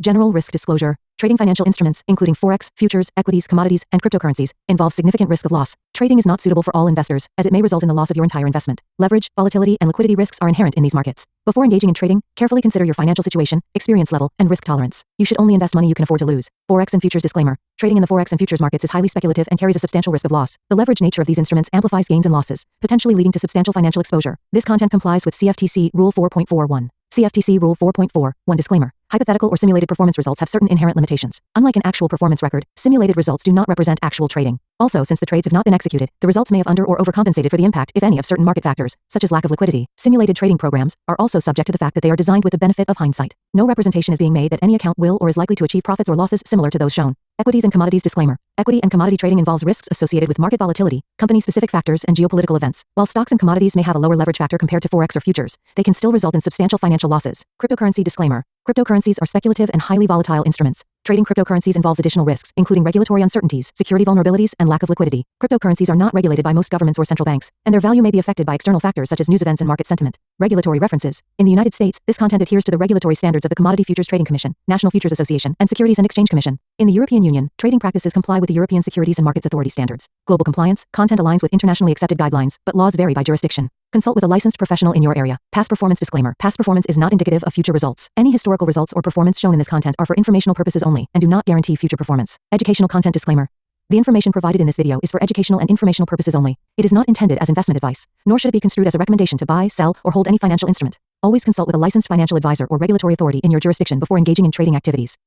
General risk disclosure. Trading financial instruments, including forex, futures, equities, commodities, and cryptocurrencies, involves significant risk of loss. Trading is not suitable for all investors, as it may result in the loss of your entire investment. Leverage, volatility, and liquidity risks are inherent in these markets. Before engaging in trading, carefully consider your financial situation, experience level, and risk tolerance. You should only invest money you can afford to lose. Forex and futures disclaimer. Trading in the forex and futures markets is highly speculative and carries a substantial risk of loss. The leverage nature of these instruments amplifies gains and losses, potentially leading to substantial financial exposure. This content complies with CFTC Rule 4.41. CFTC Rule 4.41 disclaimer. Hypothetical or simulated performance results have certain inherent limitations. Unlike an actual performance record, simulated results do not represent actual trading. Also, since the trades have not been executed, the results may have under or overcompensated for the impact, if any, of certain market factors, such as lack of liquidity. Simulated trading programs are also subject to the fact that they are designed with the benefit of hindsight. No representation is being made that any account will or is likely to achieve profits or losses similar to those shown. Equities and commodities disclaimer. Equity and commodity trading involves risks associated with market volatility, company-specific factors, and geopolitical events. While stocks and commodities may have a lower leverage factor compared to forex or futures, they can still result in substantial financial losses. Cryptocurrency disclaimer. Cryptocurrencies are speculative and highly volatile instruments. Trading cryptocurrencies involves additional risks, including regulatory uncertainties, security vulnerabilities, and lack of liquidity. Cryptocurrencies are not regulated by most governments or central banks, and their value may be affected by external factors such as news events and market sentiment. Regulatory references. In the United States, this content adheres to the regulatory standards of the Commodity Futures Trading Commission, National Futures Association, and Securities and Exchange Commission. In the European Union, trading practices comply with the European Securities and Markets Authority standards. Global compliance, content aligns with internationally accepted guidelines, but laws vary by jurisdiction. Consult with a licensed professional in your area. Past performance disclaimer. Past performance is not indicative of future results. Any historical results or performance shown in this content are for informational purposes only and do not guarantee future performance. Educational content disclaimer. The information provided in this video is for educational and informational purposes only. It is not intended as investment advice, nor should it be construed as a recommendation to buy, sell, or hold any financial instrument. Always consult with a licensed financial advisor or regulatory authority in your jurisdiction before engaging in trading activities.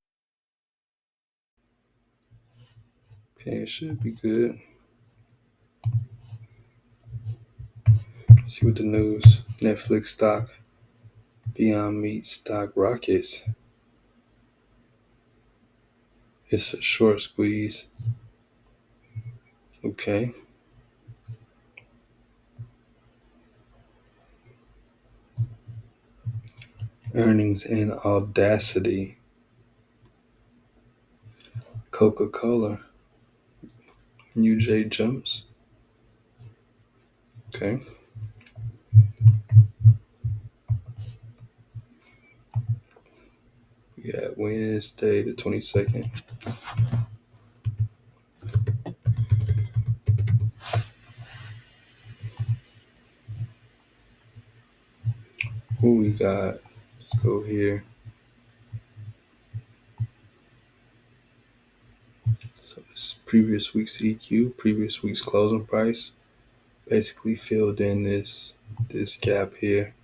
Okay, it should be good. See what the news. Netflix stock, Beyond Meat stock rockets. It's a short squeeze. Okay. Earnings and Audacity. Coca-Cola. UJ jumps. Okay. We got Wednesday the 22nd. Who we got? Let's go here. So this previous week's EQ, previous week's closing price, basically filled in this gap here.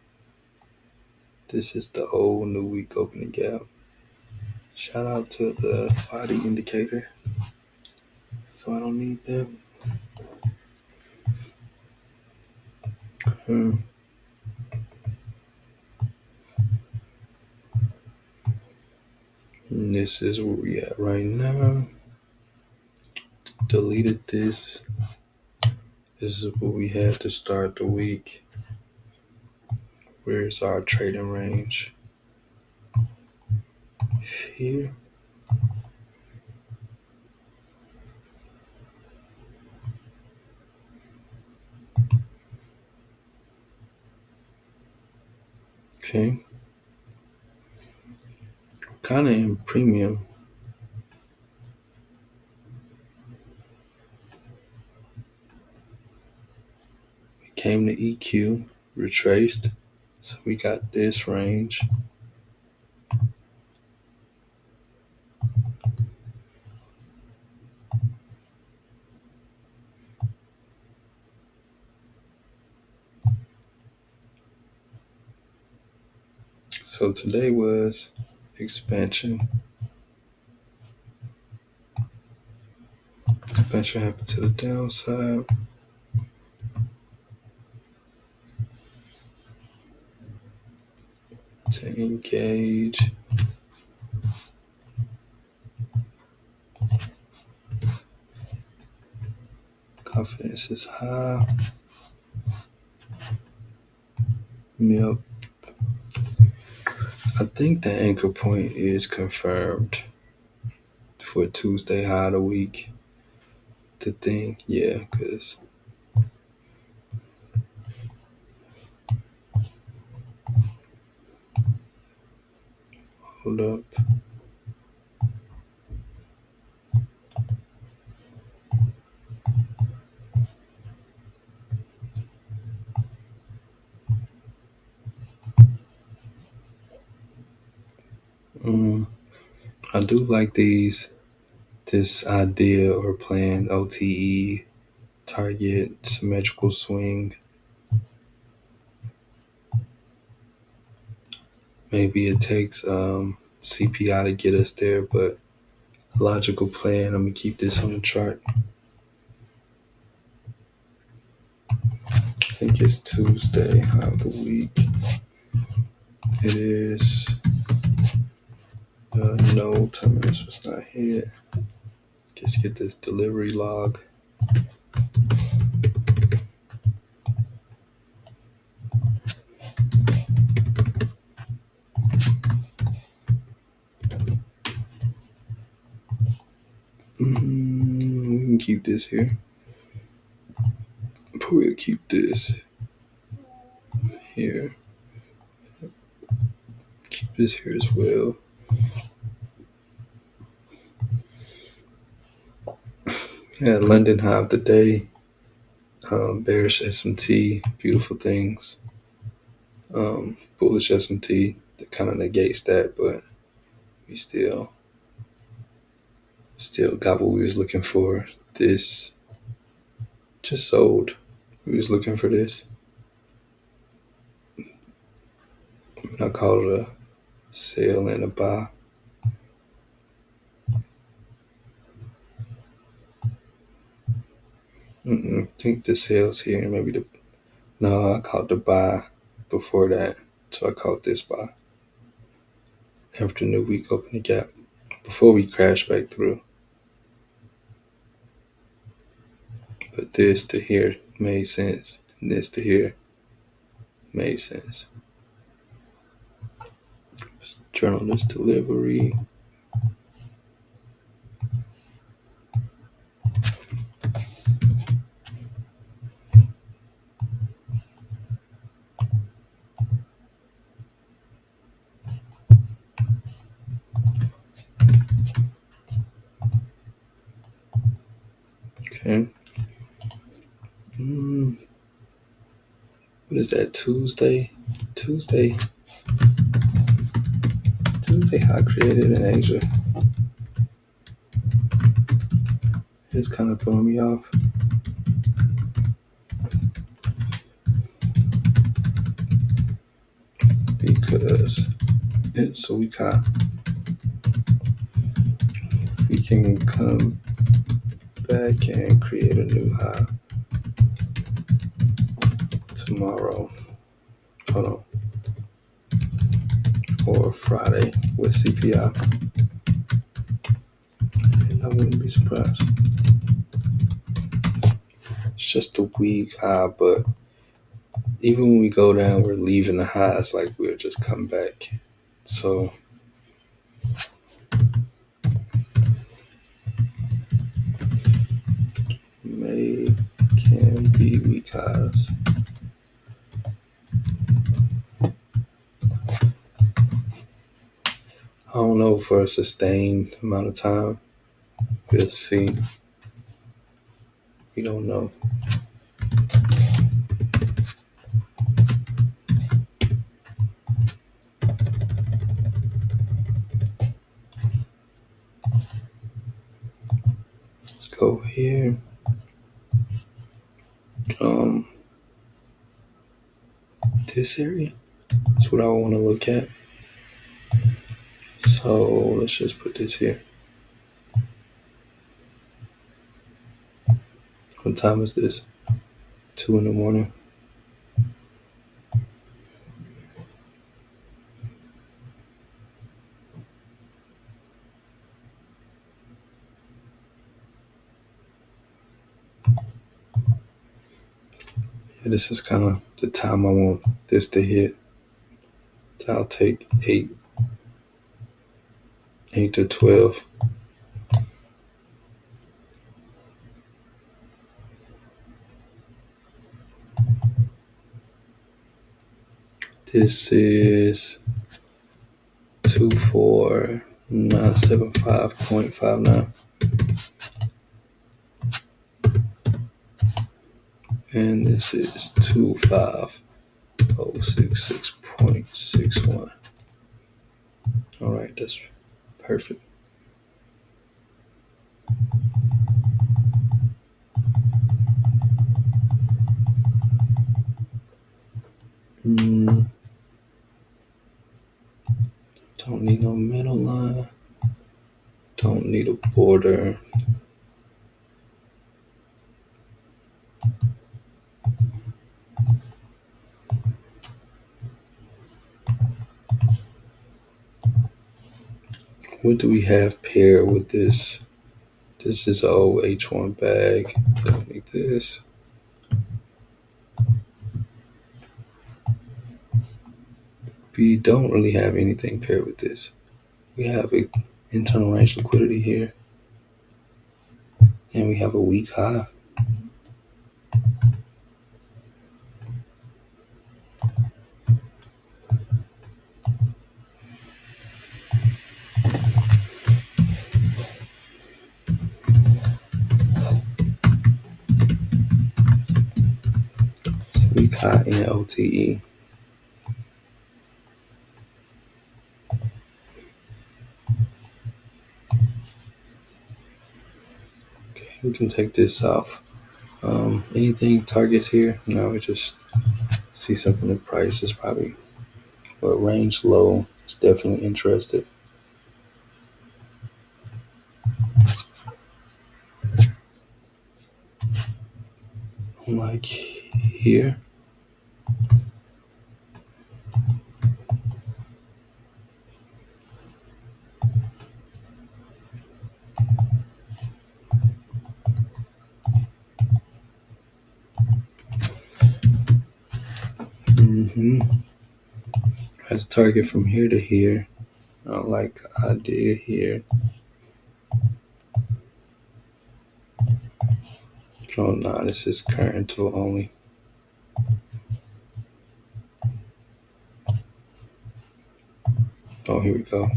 This is the old new week opening gap. Shout out to the 5D indicator. So I don't need them. And this is where we at right now. Deleted this. This is what we had to start the week. Where's our trading range? Here. Okay. Kind of in premium. We came to EQ, retraced. So we got this range. So today was expansion. Expansion happened to the downside. To engage. Confidence is high. Yep. I think the anchor point is confirmed for Tuesday high of the week. The thing, yeah, because hold up. I do like this idea or plan, OTE, target, symmetrical swing. Maybe it takes CPI to get us there, but a logical plan. I'm going to keep this on the chart. I think it's Tuesday of the week. It is. No, terminus was not hit. Just get this delivery log. We can keep this here. But we'll keep this here. Keep this here as well. Yeah, London high of the day. Bearish S&T, beautiful things. Bullish S&T that kind of negates that, but we still got what we was looking for. This just sold. We was looking for this. I call it a sell and a buy. I think the sales here, maybe no, I called the buy before that. So I called this buy. After New Week opened the gap. Before we crash back through. But this to here made sense. And this to here made sense. Journalist delivery. Okay. What is that? Tuesday high created in Asia. It's kind of throwing me off. Because it's so we can come back and create a new high tomorrow. Hold on. Or Friday with CPI. And I wouldn't be surprised. It's just a weak high, but even when we go down, we're leaving the highs like we'll just come back. So can be weak highs. I don't know for a sustained amount of time. We'll see. We don't know. Let's go here. This area. That's what I want to look at. So let's just put this here. What time is this? 2 a.m. Yeah, this is kind of the time I want this to hit. So I'll take 8 to 12. This is 24975.59. And this is 25066.61. All right, that's perfect. Mm, don't need no middle line. Don't need a border. What do we have paired with this? This is old H1 bag. Don't need this. We don't really have anything paired with this. We have a internal range liquidity here, and we have a weak high. It's a weak high in OTE. Okay, we can take this off. Anything targets here? No, we just see something in price is probably range low. It's definitely interested. Like here. As a target from here to here. I like the idea here. Oh no, this is current tool only. Oh, here we go.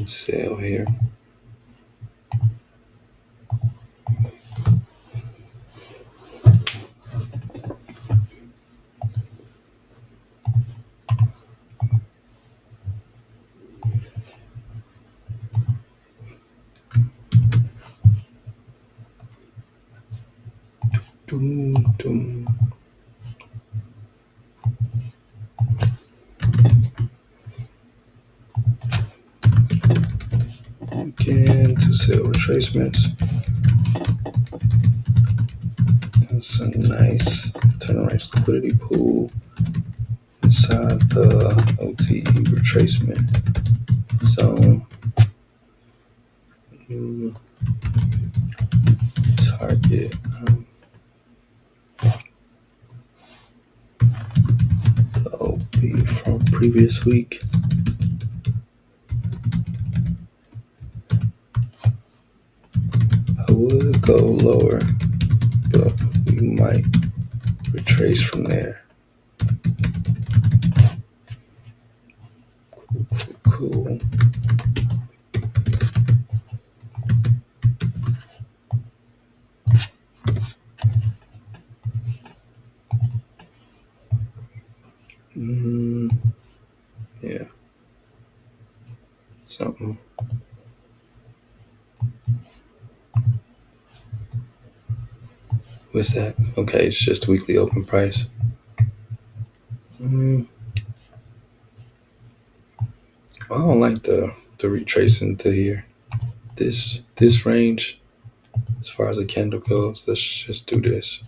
Sell here. Doom, doom. Again, to sell retracements. That's a nice turnaround liquidity pool inside the OTE retracement zone. Target. The OP from previous week. I would go lower, but we might retrace from there. Cool. Yeah. Something. What's that? Okay, it's just weekly open price. I don't like the retracing to here. This range, as far as the candle goes, let's just do this.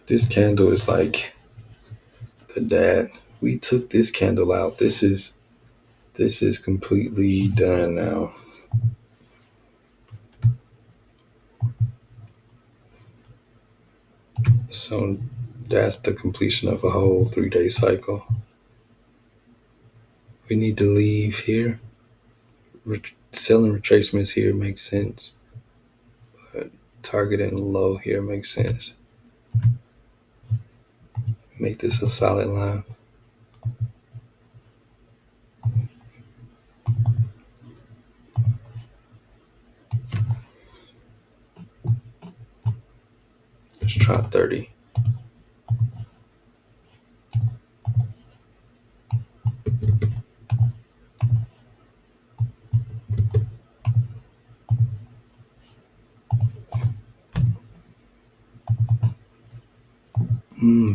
This candle is like the dad. We took this candle out. This is completely done now. So that's the completion of a whole 3-day cycle. We need to leave here. Selling retracements here makes sense, but targeting low here makes sense. Make this a solid line.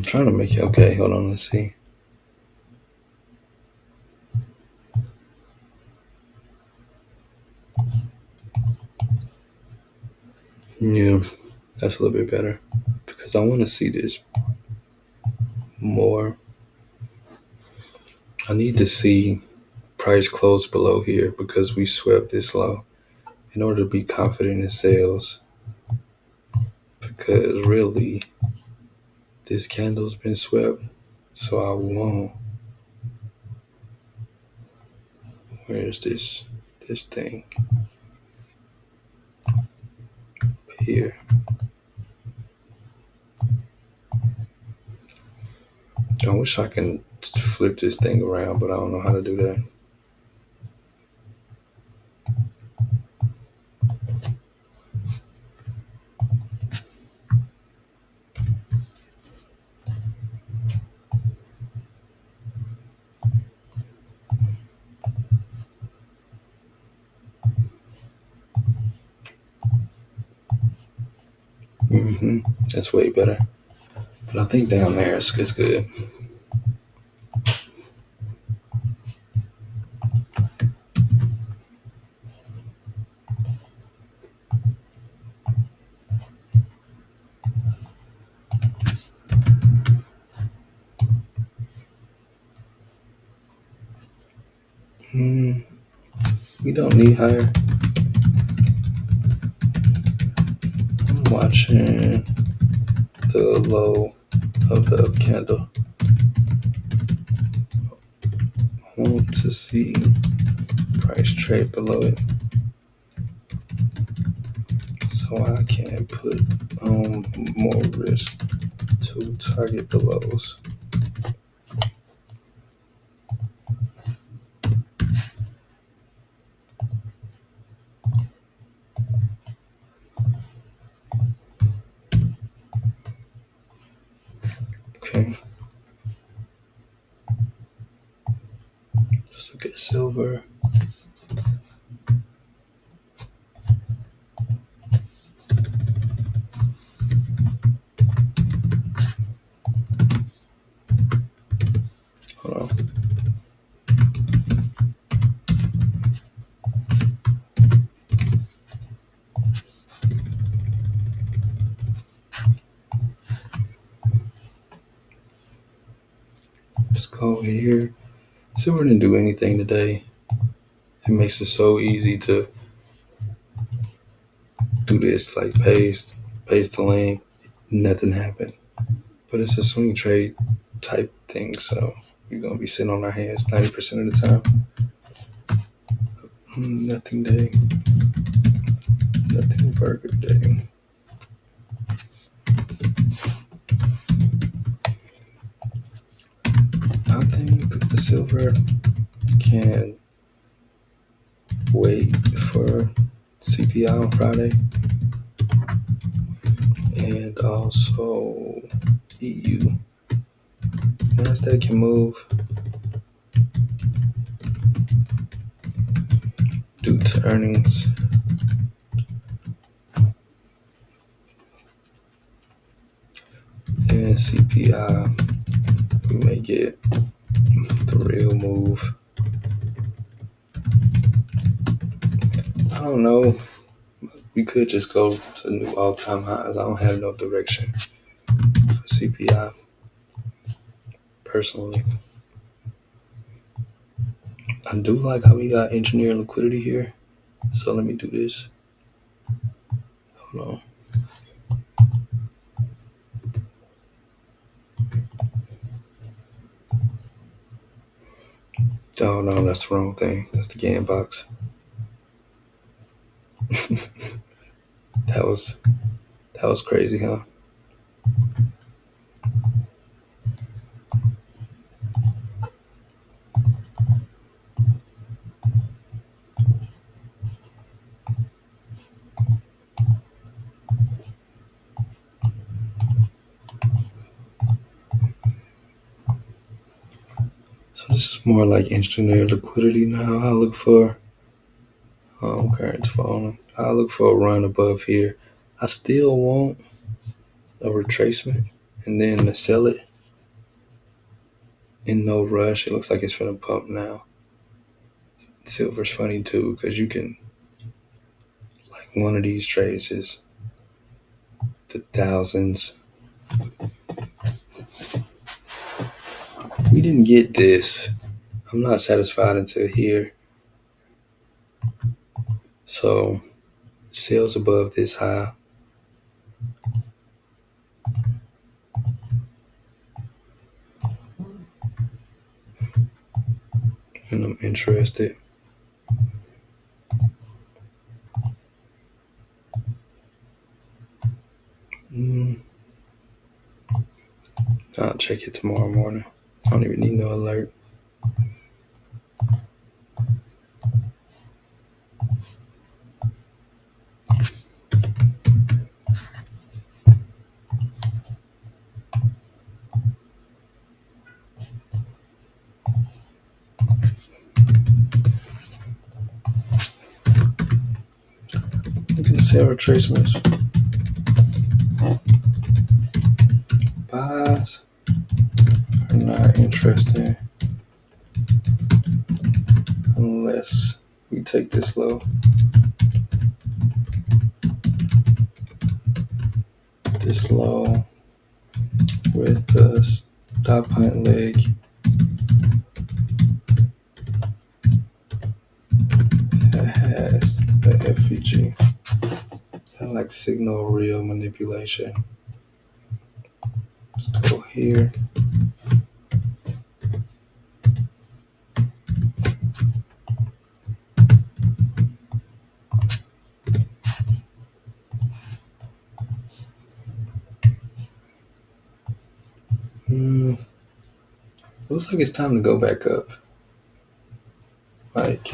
Trying to make it okay. Hold on, let's see. Yeah, that's a little bit better because I want to see this more. I need to see price close below here because we swept this low in order to be confident in sales. Because really, this candle's been swept, so I want. Where is this thing here? I wish I can flip this thing around, but I don't know how to do that. That's way better. But I think down there it's good. We don't need higher. I'm watching the low of the candle. I want to see price trade below it so I can put more risk to target the lows. Okay. Let's look at silver. Hold on. Let's go over here. Silver didn't do anything today. It makes it so easy to do this, like pays to lane. Nothing happened. But it's a swing trade type thing, so we're gonna be sitting on our hands 90% of the time. Nothing day. Nothing burger day. I think the silver can wait for CPI on Friday and also EU. Nasdaq can move due to earnings. And CPI, we may get the real move. I don't know. We could just go to new all-time highs. I don't have no direction for CPI personally. I do like how we got engineer liquidity here. So let me do this. Hold on. Oh no, that's the wrong thing. That's the GAN box. That was crazy, huh? So this is more like engineer liquidity now. I look for current phone. I look for a run above here. I still want a retracement and then to sell it in no rush. It looks like it's finna pump now. Silver's funny too, because you can, like, one of these trades is the thousands. We didn't get this. I'm not satisfied until here. So sales above this high, and I'm interested. I'll check it tomorrow morning. I don't even need no alert. Look at the sale retracements. Buys are not interesting unless we take this low. This low with the stop hunt leg that has the FVG. I like signal real manipulation. Let's go here. Looks like it's time to go back up. Like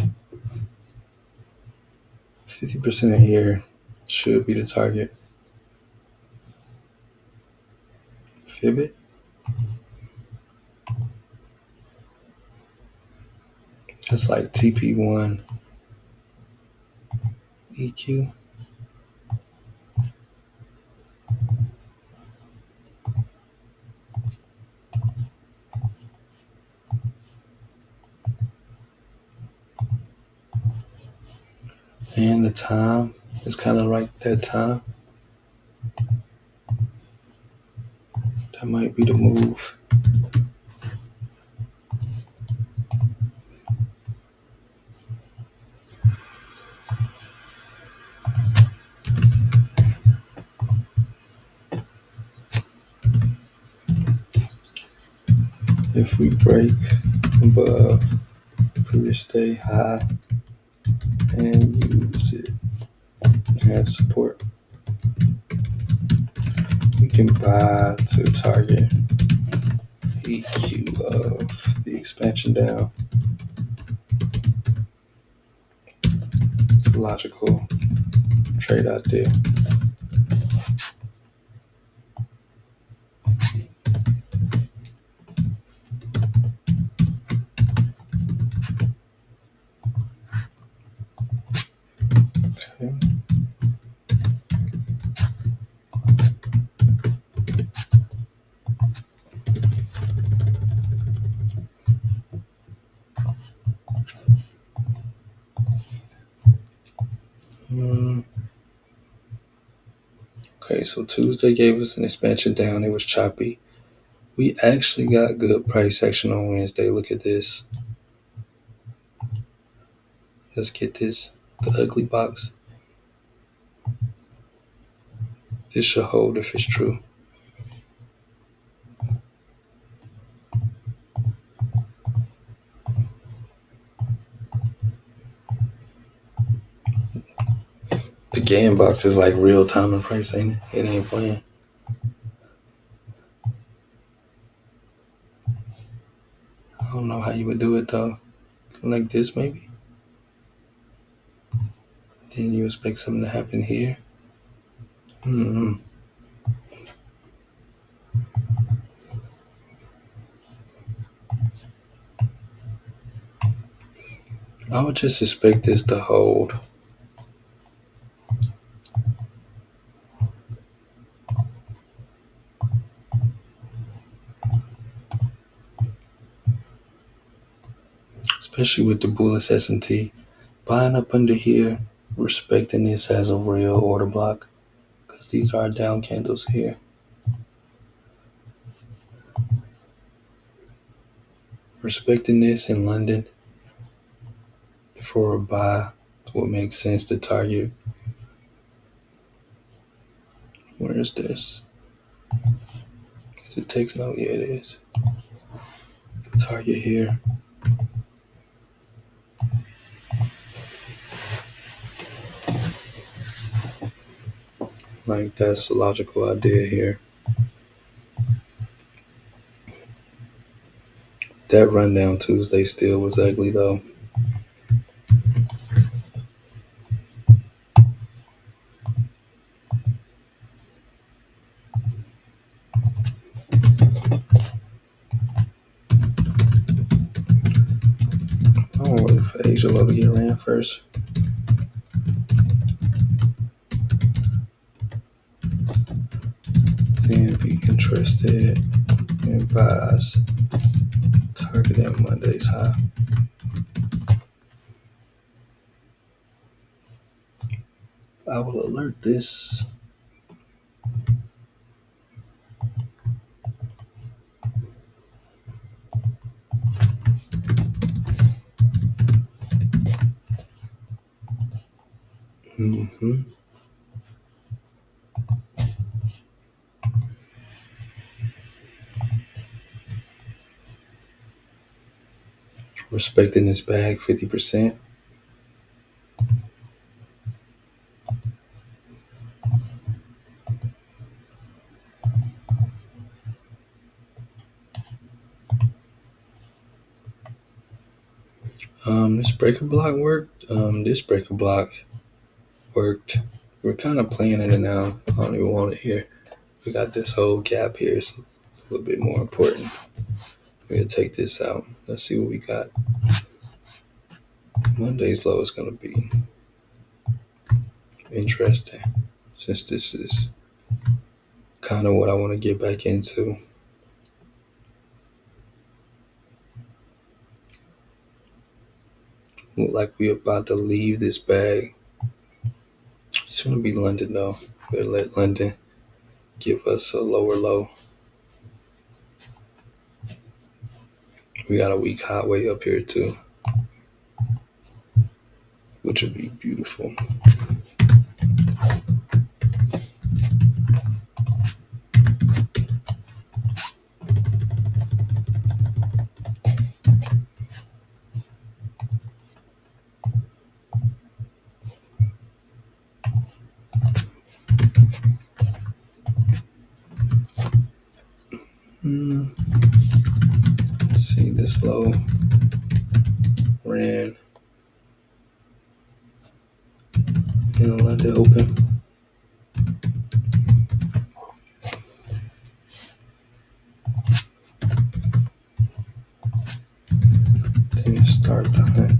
50% of here should be the target. Fib it. That's like TP1 EQ. And the time is kind of like that time. That might be the move. If we break above previous day high and use it as support, we can buy to target EQ of the expansion down. It's a logical trade out there. Okay. Okay, so Tuesday gave us an expansion down. It was choppy. We actually got good price action on Wednesday. Look at this. Let's get this. The ugly box. This should hold if it's true. The game box is like real time and price, ain't it? It ain't playing. I don't know how you would do it though. Like this maybe. Then you expect something to happen here. I would just expect this to hold. especially with the bullish S&T. Buying up under here, respecting this as a real order block, because these are down candles here. Respecting this in London for a buy would make sense to target. Where is this? Is it takes note? Yeah, it is. The target here. Like, that's a logical idea here. That rundown Tuesday still was ugly though. I'm waiting for Asia Low to get ran first. Then be interested in buys targeting Monday's high. I will alert this. Respecting this bag 50%. This breaker block worked. This breaker block worked. We're kind of playing in it now. I don't even want it here. We got this whole gap here. So it's a little bit more important. We're gonna take this out. Let's see what we got. Monday's low is gonna be interesting, since this is kind of what I want to get back into. Look like we're about to leave this bag. It's gonna be London though. We'll let London give us a lower low. We got a weak high way up here too, which would be beautiful. Let's see, this low ran in the London open. Then start the hunt.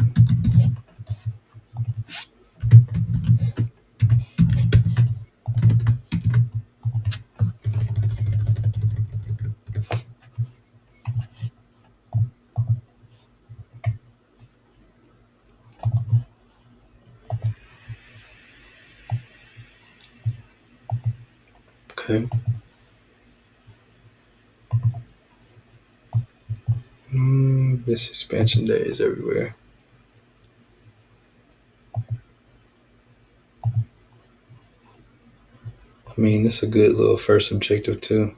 Okay. This expansion day is everywhere. I mean, this is a good little first objective too.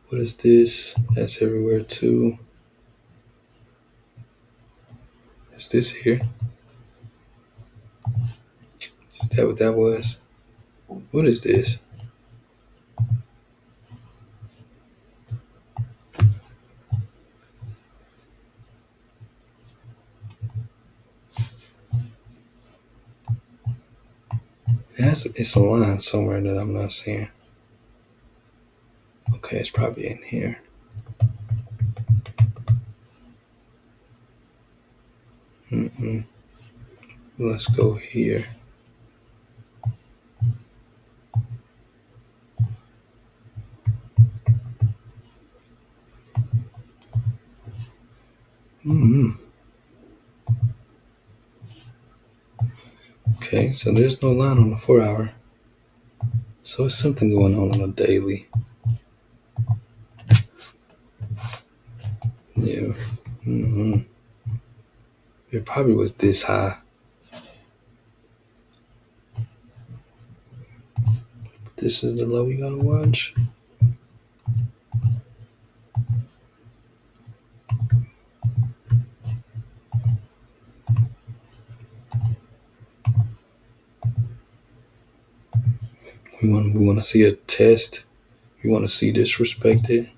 What is this? That's everywhere too. Is this here? Is that what that was? What is this? It's a line somewhere that I'm not seeing. Okay, it's probably in here. Let's go here. Mm-hmm. Okay, so there's no line on the 4 hour. So it's something going on a daily. Yeah. Mm-hmm. It probably was this high. This is the low you gotta watch. We want to see a test. We want to see this respected.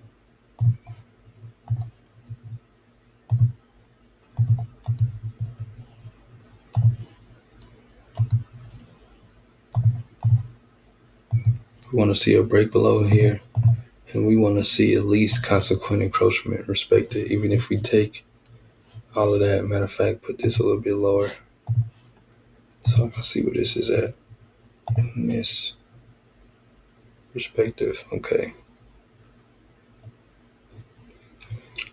We want to see a break below here. And we want to see at least consequent encroachment respected, even if we take all of that. Matter of fact, put this a little bit lower so I can see where this is at in this perspective. Okay.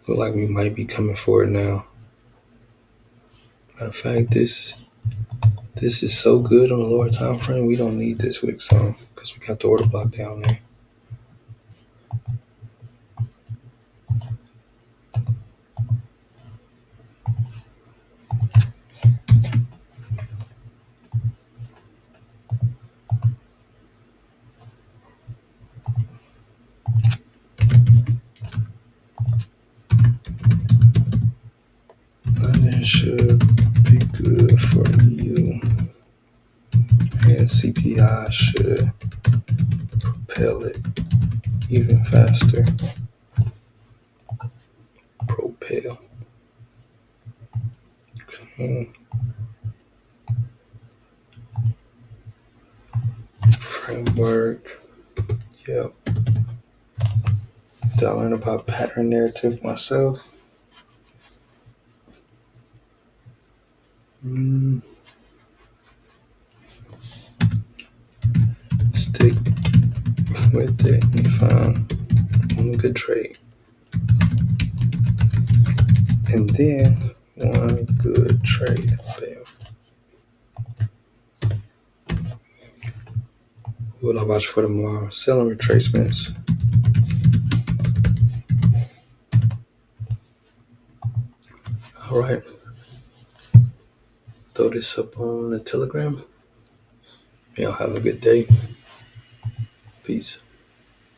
Look like we might be coming for it now. Matter of fact, this is so good on the lower time frame. We don't need this wick zone because we got the order block down there. London should be good for you, and CPI should propel it even faster. Propel. Okay. Framework. Yep. Did I learn about pattern narrative myself? Stick with it and find one good trade. And then one good trade. Bam. What I watch for tomorrow? Selling retracements. All right. Throw this up on the Telegram. Y'all have a good day. Peace.